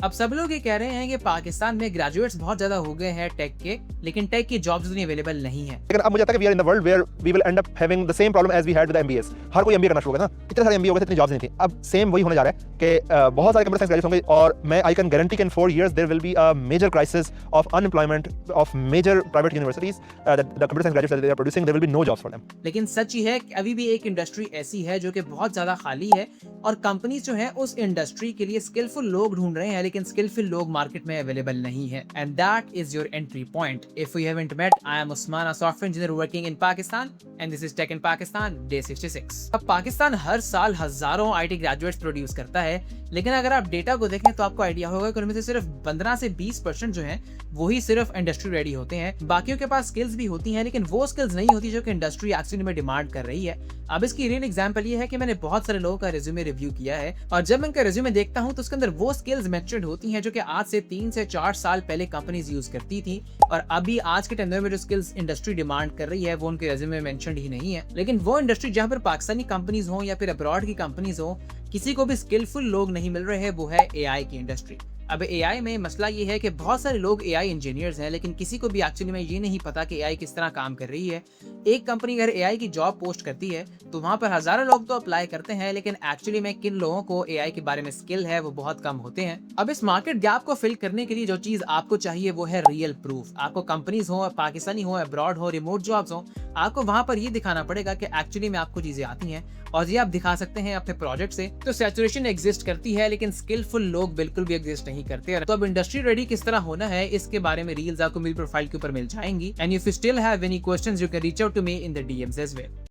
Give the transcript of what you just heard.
अब सब लोग ये कह रहे हैं कि पाकिस्तान में ग्रेजुएट्स बहुत ज्यादा हो गए हैं टेक के, लेकिन टेक की जॉब्स उतनी अवेलेबल नहीं है। लेकिन अब मुझे लगता है कि we are in the world where we will end up having the same problem as we had with MBAs. हर कोई एमबीए करना शुरू हो गया ना, इतने सारे एमबीए हो गए थे, इतनी जॉब्स नहीं थी। अब सेम वही होने जा रहा है कि बहुत सारे कंप्यूटर साइंस ग्रेजुएट्स होंगे और मैं आई कैन गारंटी कि in 4 years there will be a major crisis of unemployment of major private universities that the computer science graduates they are producing there will be no jobs for them. लेकिन सच ही है कि अभी भी एक industry ऐसी है जो कि बहुत ज्यादा खाली है और कंपनीज जो है उस इंडस्ट्री के लिए स्किलफुल लोग ढूंढ रहे हैं, लेकिन स्किलफुल लोग मार्केट में अवेलेबल नहीं है। And that is your entry point. If you haven't met, I am Usman, a software engineer working in Pakistan, and this is tech in Pakistan day 66। अब पाकिस्तान हर साल हजारों आईटी ग्रेजुएट्स प्रोड्यूस करता है, लेकिन अगर आप डेटा को देखें तो आपको आइडिया होगा कि उनमें से सिर्फ 15 से 20% जो है वही सिर्फ इंडस्ट्री रेडी होते हैं। बाकियों के पास स्किल्स भी होती हैं, लेकिन वो स्किल्स नहीं होती जो कि इंडस्ट्री एक्चुअली में डिमांड कर रही है। अब इसकी रियल एग्जांपल ये है कि मैंने बहुत सारे लोगों का रिज्यूमे रिव्यू किया है और जब मैं उनका रिज्यूमे देखता हूं तो उसके अंदर वो स्किल्स मेंशन्ड होती हैं जो कि आज से 3 से 4 साल पहले कंपनीज यूज करती थी, और अभी आज के टाइम में जो स्किल्स इंडस्ट्री डिमांड कर रही है वो उनके रिज्यूमे में मेंशन्ड ही नहीं है। लेकिन वो इंडस्ट्री जहां पर पाकिस्तानी कंपनीज हो या फिर अब्रॉड की कंपनीज हो, किसी को भी स्किलफुल लोग नहीं मिल रहे हैं, वो है एआई की इंडस्ट्री। अब एआई में मसला ये है कि बहुत सारे लोग एआई इंजीनियर्स हैं, लेकिन किसी को भी एक्चुअली में ये नहीं पता कि एआई किस तरह काम कर रही है। एक कंपनी अगर एआई की जॉब पोस्ट करती है तो वहां पर हजारों लोग तो अप्लाई करते हैं, लेकिन एक्चुअली में किन लोगों को एआई के बारे में स्किल है वो बहुत कम होते हैं। अब इस मार्केट गैप को फिल करने के लिए जो चीज आपको चाहिए वो है रियल प्रूफ। आपको कंपनीज हो, पाकिस्तानी हो, अब्रॉड हो, रिमोट जॉब्स हो, आपको वहां पर ये दिखाना पड़ेगा कि एक्चुअली में आपको चीजें आती हैं, और ये आप दिखा सकते हैं अपने प्रोजेक्ट से। तो सैचुरेशन एग्जिस्ट करती है, लेकिन स्किलफुल लोग बिल्कुल भी एग्जिस्ट नहीं करते। तो अब इंडस्ट्री रेडी किस तरह होना है, इसके बारे में रील्स आपको मेरी प्रोफाइल के ऊपर मिल जाएंगी। And if you still have any questions, you can reach out to me in the DMs as well.